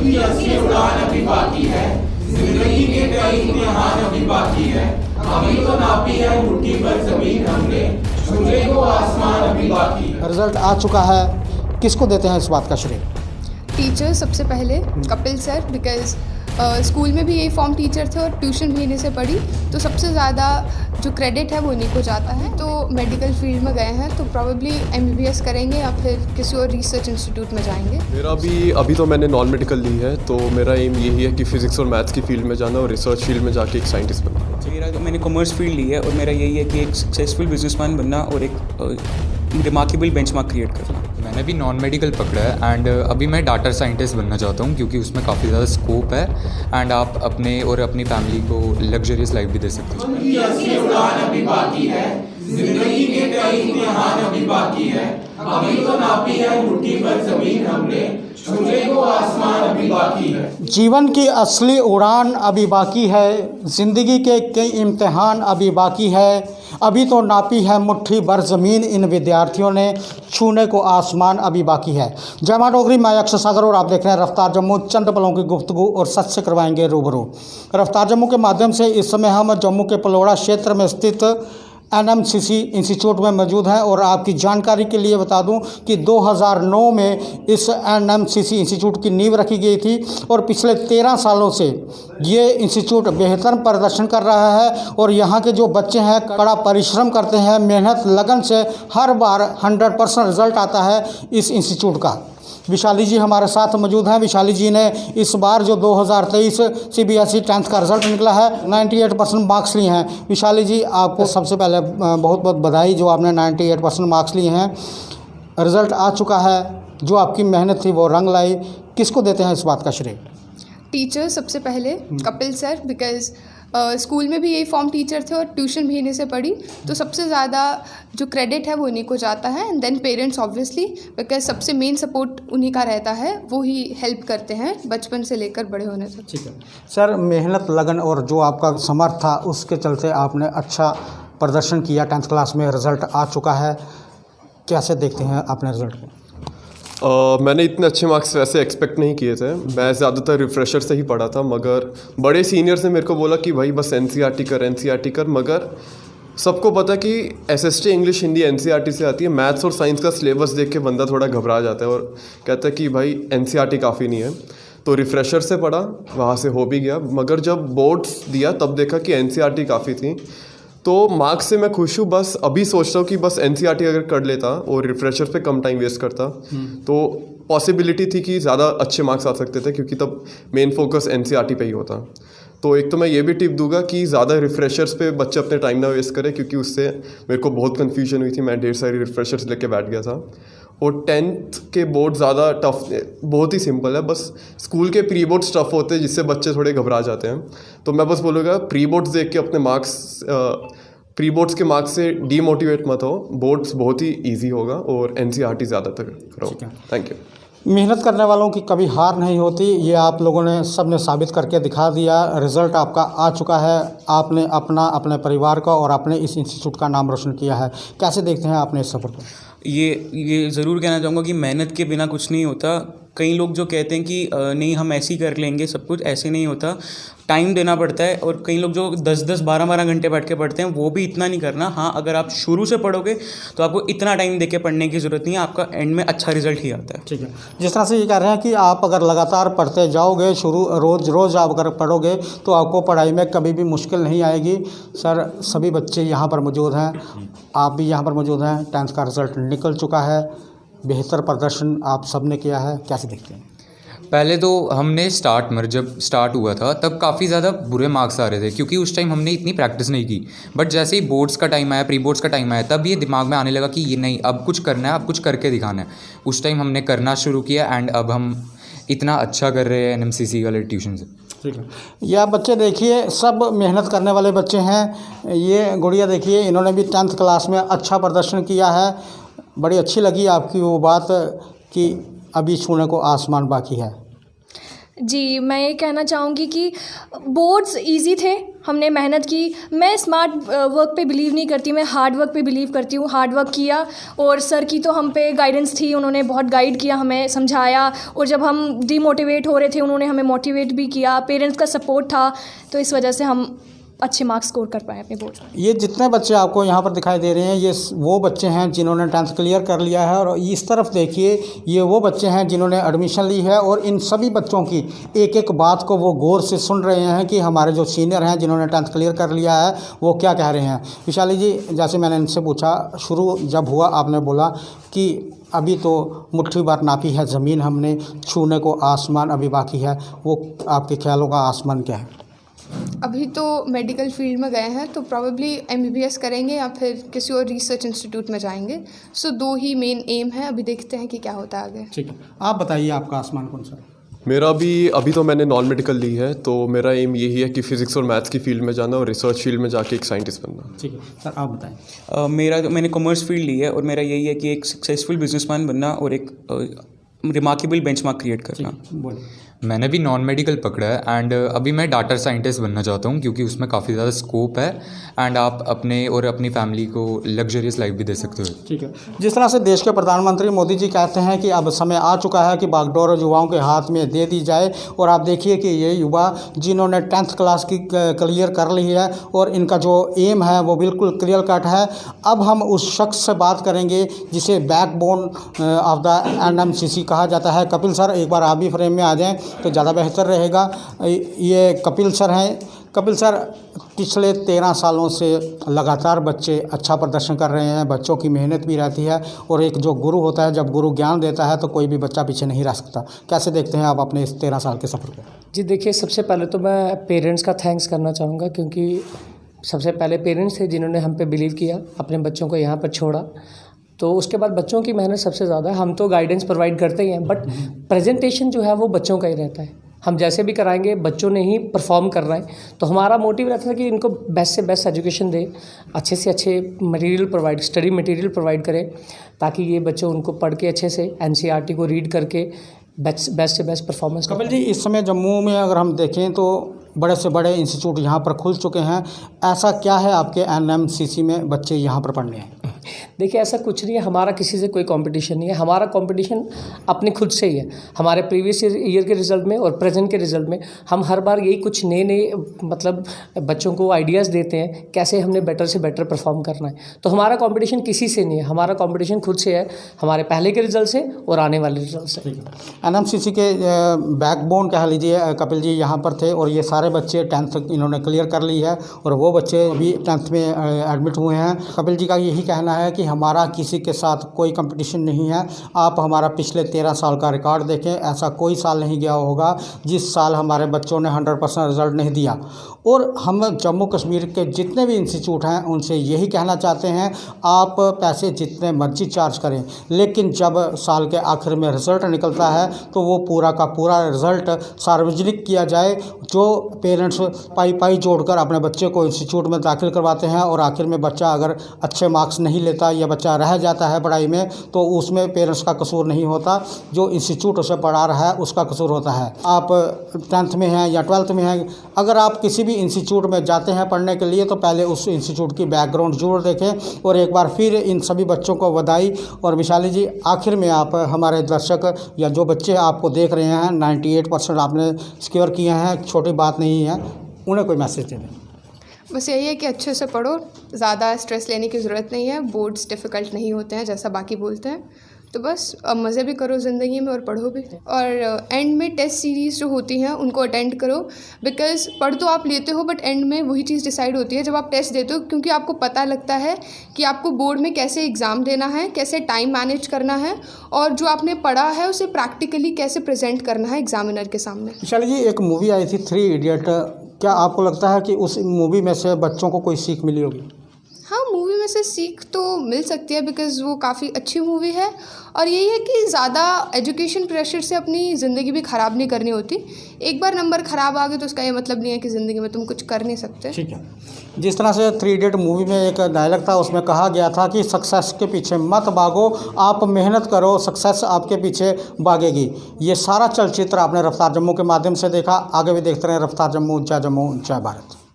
की असली उड़ान अभी बाकी है, जिंदगी के कई इम्तिहान अभी बाकी है। अभी तो नापी है मुट्ठी भर जमीन हमने, छूने को आसमान अभी बाकी है। रिजल्ट आ चुका है, किसको देते हैं इस बात का श्रेय? टीचर सबसे पहले, कपिल सर, बिकॉज स्कूल में भी यही फॉर्म टीचर थे और ट्यूशन भी इन्हीं से पढ़ी, तो सबसे ज़्यादा जो क्रेडिट है वो इन्हीं को जाता है। तो मेडिकल फील्ड में गए हैं तो प्रॉब्ली MBBS करेंगे या फिर किसी और रिसर्च इंस्टीट्यूट में जाएंगे। मेरा अभी तो मैंने नॉन मेडिकल ली है, तो मेरा एम यही है कि फ़िज़िक्स और मैथ्स की फील्ड में जाना और रिसर्च फील्ड में जाके एक साइंटिस्ट बनना। मैंने कॉमर्स फील्ड ली है और मेरा यही है कि एक सक्सेसफुल बिजनेसमैन बनना और एक रिमार्केबल बेंचमार्क क्रिएट करना। मैंने भी नॉन मेडिकल पकड़ा है एंड अभी मैं डाटा साइंटिस्ट बनना चाहता हूँ क्योंकि उसमें काफ़ी ज़्यादा स्कोप है एंड आप अपने और अपनी फैमिली को लग्जरियस लाइफ भी दे सकते हो। की असली उड़ान अभी बाकी है, जिंदगी के कई इम्तिहान अभी बाकी है। अभी तो नापी है मुट्ठी भर जमीन हमने, छूने को आसमान अभी बाकी है। जीवन की असली उड़ान अभी बाकी है, ज़िंदगी के कई इम्तिहान अभी बाकी है। अभी तो नापी है मुट्ठी भर ज़मीन इन विद्यार्थियों ने, छूने को आसमान अभी बाकी है। जय मां डोगरी, मैं अक्षय सागर और आप देख रहे हैं रफ्तार जम्मू। चंद पलों की गुफ्तगू और सच से करवाएंगे रूबरू। रफ्तार जम्मू के माध्यम से इस समय हम जम्मू के पलोड़ा क्षेत्र में स्थित NMCC इंस्टीट्यूट में मौजूद हैं और आपकी जानकारी के लिए बता दूं कि 2009 में इस NMCC इंस्टीट्यूट की नींव रखी गई थी और पिछले 13 सालों से ये इंस्टीट्यूट बेहतर प्रदर्शन कर रहा है और यहाँ के जो बच्चे हैं कड़ा परिश्रम करते हैं, मेहनत लगन से हर बार 100% रिजल्ट आता है इस इंस्टीट्यूट का। विशाली जी हमारे साथ मौजूद हैं। विशाली जी ने इस बार जो 2023 CBSE 10th का रिज़ल्ट निकला है 98% मार्क्स लिए हैं। विशाली जी, आपको सबसे पहले बहुत बहुत बधाई जो आपने 98% मार्क्स लिए हैं। रिज़ल्ट आ चुका है, जो आपकी मेहनत थी वो रंग लाई, किसको देते हैं इस बात का श्रेय? टीचर सबसे पहले, कपिल सर, बिकॉज स्कूल में भी यही फॉर्म टीचर थे और ट्यूशन भी इन्हीं से पढ़ी, तो सबसे ज़्यादा जो क्रेडिट है वो इन्हीं को जाता है। And then parents obviously, because सबसे मेन सपोर्ट उन्हीं का रहता है, वो ही हेल्प करते हैं बचपन से लेकर बड़े होने तक। ठीक है सर, मेहनत लगन और जो आपका समर्थ था उसके चलते आपने अच्छा प्रदर्शन किया। 10th क्लास में रिज़ल्ट आ चुका है, कैसे देखते हैं आपने रिज़ल्ट को? मैंने इतने अच्छे मार्क्स वैसे एक्सपेक्ट नहीं किए थे। मैं ज़्यादातर रिफ्रेशर से ही पढ़ा था, मगर बड़े सीनियर्स ने मेरे को बोला कि भाई बस NCERT कर। मगर सबको पता कि SST इंग्लिश हिंदी NCERT से आती है। मैथ्स और साइंस का सिलेबस देख के बंदा थोड़ा घबरा जाता है और कहता है कि भाई NCERT काफ़ी नहीं है। तो रिफ्रेशर से पढ़ा, वहाँ से हो भी गया, मगर जब बोर्ड्स दिया तब देखा कि NCERT काफ़ी थी। तो मार्क्स से मैं खुश हूँ। बस अभी सोच रहा हूँ कि बस NCERT अगर कर लेता और रिफ्रेशर पे कम टाइम वेस्ट करता तो पॉसिबिलिटी थी कि ज़्यादा अच्छे मार्क्स आ सकते थे, क्योंकि तब मेन फोकस NCERT पे ही होता। तो एक तो मैं ये भी टिप दूंगा कि ज़्यादा रिफ्रेशर्स पे बच्चे अपने टाइम ना वेस्ट करें, क्योंकि उससे मेरे को बहुत कन्फ्यूजन हुई थी। मैं ढेर सारी रिफ्रेशर्स लेके बैठ गया था। और 10th के बोर्ड ज़्यादा टफ, बहुत ही सिंपल है। बस स्कूल के प्री बोर्ड्स टफ होते हैं जिससे बच्चे थोड़े घबरा जाते हैं। तो मैं बस बोलूँगा प्री बोर्ड्स देख के अपने प्री बोर्ड्स के मार्क्स से डीमोटिवेट मत हो। बोर्ड्स बहुत ही ईजी होगा और NCERT ज़्यादातर करो। Thank you. मेहनत करने वालों की कभी हार नहीं होती, ये आप लोगों ने सब ने साबित करके दिखा दिया। रिज़ल्ट आपका आ चुका है, आपने अपने परिवार का और अपने इस इंस्टीट्यूट का नाम रोशन किया है। कैसे देखते हैं आपने इस सफ़र को? ये ज़रूर कहना चाहूँगा कि मेहनत के बिना कुछ नहीं होता। कई लोग जो कहते हैं कि नहीं हम ऐसे ही कर लेंगे सब कुछ, ऐसे नहीं होता, टाइम देना पड़ता है। और कई लोग जो 10-10, 12-12 घंटे बैठ के पढ़ते हैं वो भी इतना नहीं करना। हाँ, अगर आप शुरू से पढ़ोगे तो आपको इतना टाइम देके पढ़ने की ज़रूरत नहीं है, आपका एंड में अच्छा रिजल्ट ही आता है। ठीक है, जिस तरह से ये कह रहे हैं कि आप अगर लगातार पढ़ते जाओगे, रोज़ आप अगर पढ़ोगे तो आपको पढ़ाई में कभी भी मुश्किल नहीं आएगी। सर, सभी बच्चे यहाँ पर मौजूद हैं, आप भी यहाँ पर मौजूद हैं। 10th का रिज़ल्ट निकल चुका है, बेहतर प्रदर्शन आप सब ने किया है, कैसे देखते हैं? पहले तो हमने जब स्टार्ट हुआ था तब काफ़ी ज़्यादा बुरे मार्क्स आ रहे थे क्योंकि उस टाइम हमने इतनी प्रैक्टिस नहीं की। बट जैसे ही बोर्ड्स का टाइम आया, प्री बोर्ड्स का टाइम आया, तब ये दिमाग में आने लगा कि ये नहीं, अब कुछ करना है, अब कुछ करके दिखाना है। उस टाइम हमने करना शुरू किया एंड अब हम इतना अच्छा कर रहे हैं NMCC वाले ट्यूशन से। ठीक है, यह बच्चे देखिए सब मेहनत करने वाले बच्चे हैं। ये गुड़िया देखिए, इन्होंने भी 10th क्लास में अच्छा प्रदर्शन किया है। बड़ी अच्छी लगी आपकी वो बात कि अभी छूने को आसमान बाकी है। जी, मैं ये कहना चाहूँगी कि बोर्ड्स इजी थे, हमने मेहनत की। मैं स्मार्ट वर्क पे बिलीव नहीं करती, मैं हार्ड वर्क पे बिलीव करती हूँ। हार्ड वर्क किया और सर की तो हम पे गाइडेंस थी, उन्होंने बहुत गाइड किया, हमें समझाया, और जब हम डीमोटिवेट हो रहे थे उन्होंने हमें मोटिवेट भी किया। पेरेंट्स का सपोर्ट था, तो इस वजह से हम अच्छे मार्क्स स्कोर कर पाए अपने बोर्ड में। ये जितने बच्चे आपको यहाँ पर दिखाई दे रहे हैं ये वो बच्चे हैं जिन्होंने 10th क्लियर कर लिया है, और इस तरफ देखिए ये वो बच्चे हैं जिन्होंने एडमिशन ली है, और इन सभी बच्चों की एक एक बात को वो गौर से सुन रहे हैं कि हमारे जो सीनियर हैं जिन्होंने 10th क्लियर कर लिया है वो क्या कह रहे हैं। विशाली जी, जैसे मैंने इनसे पूछा, शुरू जब हुआ आपने बोला कि अभी तो मुट्ठी भर नापी है ज़मीन हमने, छूने को आसमान अभी बाकी है, वो आपके ख्यालों का आसमान क्या है? अभी तो मेडिकल फील्ड में गए हैं तो प्रॉब्ली MBBS करेंगे या फिर किसी और रिसर्च इंस्टीट्यूट में जाएंगे। सो 2 ही मेन एम है, अभी देखते हैं कि क्या होता है आगे। ठीक है, आप बताइए आपका आसमान कौन सा है? मेरा भी अभी तो मैंने नॉन मेडिकल ली है, तो मेरा एम यही है कि फ़िज़िक्स और मैथ्स की फील्ड में जाना और रिसर्च फील्ड में जाके एक साइंटिस्ट बनना। ठीक है सर, आप बताएं। मैंने कॉमर्स फील्ड ली है और मेरा यही है कि एक सक्सेसफुल बिजनेसमैन बनना और एक रिमार्केबल बेंचमार्क क्रिएट करना। बोलिए। मैंने भी नॉन मेडिकल पकड़ा है एंड अभी मैं डाटा साइंटिस्ट बनना चाहता हूँ क्योंकि उसमें काफ़ी ज़्यादा स्कोप है एंड आप अपने और अपनी फैमिली को लग्जरियस लाइफ भी दे सकते हो। ठीक है, जिस तरह से देश के प्रधानमंत्री मोदी जी कहते हैं कि अब समय आ चुका है कि बागडोर युवाओं के हाथ में दे दी जाए, और आप देखिए कि ये युवा जिन्होंने 10th क्लास की क्लियर कर ली है और इनका जो एम है वो बिल्कुल क्लियर कट है। अब हम उस शख्स से बात करेंगे जिसे बैकबोन ऑफ द NMCC कहा जाता है। कपिल सर, एक बार आप भी फ्रेम में आ जाएं तो ज़्यादा बेहतर रहेगा। ये कपिल सर हैं। कपिल सर, पिछले 13 सालों से लगातार बच्चे अच्छा प्रदर्शन कर रहे हैं, बच्चों की मेहनत भी रहती है, और एक जो गुरु होता है, जब गुरु ज्ञान देता है तो कोई भी बच्चा पीछे नहीं रह सकता। कैसे देखते हैं आप अपने इस 13 साल के सफ़र को? जी देखिए, सबसे पहले तो मैं पेरेंट्स का थैंक्स करना चाहूँगा, क्योंकि सबसे पहले पेरेंट्स थे जिन्होंने हम पे बिलीव किया, अपने बच्चों को यहाँ पर छोड़ा। तो उसके बाद बच्चों की मेहनत सबसे ज़्यादा है। हम तो गाइडेंस प्रोवाइड करते ही हैं, बट प्रेजेंटेशन जो है वो बच्चों का ही रहता है। हम जैसे भी कराएंगे, बच्चों ने ही परफॉर्म करना है। तो हमारा मोटिव रहता है कि इनको बेस्ट से बेस्ट एजुकेशन दें, अच्छे से अच्छे material provide, study material provide करें, ताकि ये बच्चे उनको पढ़ के अच्छे से NCERT को रीड करके बेस्ट से बेस्ट परफॉर्मेंस। कपिल जी, इस समय जम्मू में अगर हम देखें तो बड़े से बड़े इंस्टीट्यूट यहाँ पर खुल चुके हैं। ऐसा क्या है आपके NMCC में बच्चे यहाँ पर पढ़ने हैं? देखिए, ऐसा कुछ नहीं है, हमारा किसी से कोई कंपटीशन नहीं है। हमारा कंपटीशन अपने खुद से ही है। हमारे प्रीवियस ईयर के रिज़ल्ट में और प्रेजेंट के रिज़ल्ट में हम हर बार यही कुछ नए मतलब बच्चों को आइडियाज़ देते हैं कैसे हमने बेटर से बेटर परफॉर्म करना है। तो हमारा कंपटीशन किसी से नहीं है, हमारा कंपटीशन खुद से है, हमारे पहले के रिज़ल्ट से और आने वाले रिज़ल्ट से। NMCC के बैकबोन कह लीजिए कपिल जी यहाँ पर थे, और ये सारे बच्चे 10th इन्होंने क्लियर कर ली है, और वो बच्चे भी 10th में एडमिट हुए हैं। कपिल जी का यही कहना है कि हमारा किसी के साथ कोई कंपटीशन नहीं है। आप हमारा पिछले 13 साल का रिकॉर्ड देखें, ऐसा कोई साल नहीं गया होगा जिस साल हमारे बच्चों ने 100% रिज़ल्ट नहीं दिया। और हम जम्मू कश्मीर के जितने भी इंस्टीट्यूट हैं उनसे यही कहना चाहते हैं, आप पैसे जितने मर्जी चार्ज करें, लेकिन जब साल के आखिर में रिज़ल्ट निकलता है तो वो पूरा का पूरा रिज़ल्ट सार्वजनिक किया जाए। जो पेरेंट्स पाई जोड़कर अपने बच्चे को इंस्टीट्यूट में दाखिल करवाते हैं और आखिर में बच्चा अगर अच्छे मार्क्स नहीं लेता या बच्चा रह जाता है पढ़ाई में, तो उसमें पेरेंट्स का कसूर नहीं होता, जो इंस्टीट्यूट उसे पढ़ा रहा है उसका कसूर होता है। आप 10th में हैं या 12th में हैं, अगर आप किसी भी इंस्टीट्यूट में जाते हैं पढ़ने के लिए तो पहले उस इंस्टीट्यूट की बैकग्राउंड जरूर देखें। और एक बार फिर इन सभी बच्चों को बधाई। और विशाली जी, आखिर में आप हमारे दर्शक या जो बच्चे आपको देख रहे हैं, 98% आपने सिक्योर किए हैं, छोटी बात नहीं है, उन्हें कोई मैसेज दे दें। बस यही है कि अच्छे से पढ़ो, ज़्यादा स्ट्रेस लेने की ज़रूरत नहीं है। बोर्ड्स डिफ़िकल्ट नहीं होते हैं जैसा बाकी बोलते हैं। तो बस अब मज़े भी करो ज़िंदगी में और पढ़ो भी। और एंड में टेस्ट सीरीज़ जो होती हैं उनको अटेंड करो, बिकॉज़ पढ़ तो आप लेते हो बट एंड में वही चीज़ डिसाइड होती है जब आप टेस्ट देते हो, क्योंकि आपको पता लगता है कि आपको बोर्ड में कैसे एग्ज़ाम देना है, कैसे टाइम मैनेज करना है, और जो आपने पढ़ा है उसे प्रैक्टिकली कैसे प्रेजेंट करना है एग्जामिनर के सामने। विशाली जी, एक मूवी आई थी 3 इडियट, क्या आपको लगता है कि उस मूवी में से बच्चों को कोई सीख मिली होगी? हाँ, मूवी में से सीख तो मिल सकती है बिकॉज़ वो काफ़ी अच्छी मूवी है और यही है कि ज़्यादा एजुकेशन प्रेशर से अपनी ज़िंदगी भी ख़राब नहीं करनी होती। एक बार नंबर ख़राब आ गए तो उसका ये मतलब नहीं है कि ज़िंदगी में तुम कुछ कर नहीं सकते। ठीक है। जिस तरह से 3 इडियट मूवी में एक डायलॉग था, उसमें कहा गया था कि सक्सेस के पीछे मत भागो, आप मेहनत करो, सक्सेस आपके पीछे भागेगी। ये सारा चलचित्र आपने रफ्तार जम्मू के माध्यम से देखा। आगे भी देखते रहें रफ्तार जम्मू। जय जम्मू, जय भारत।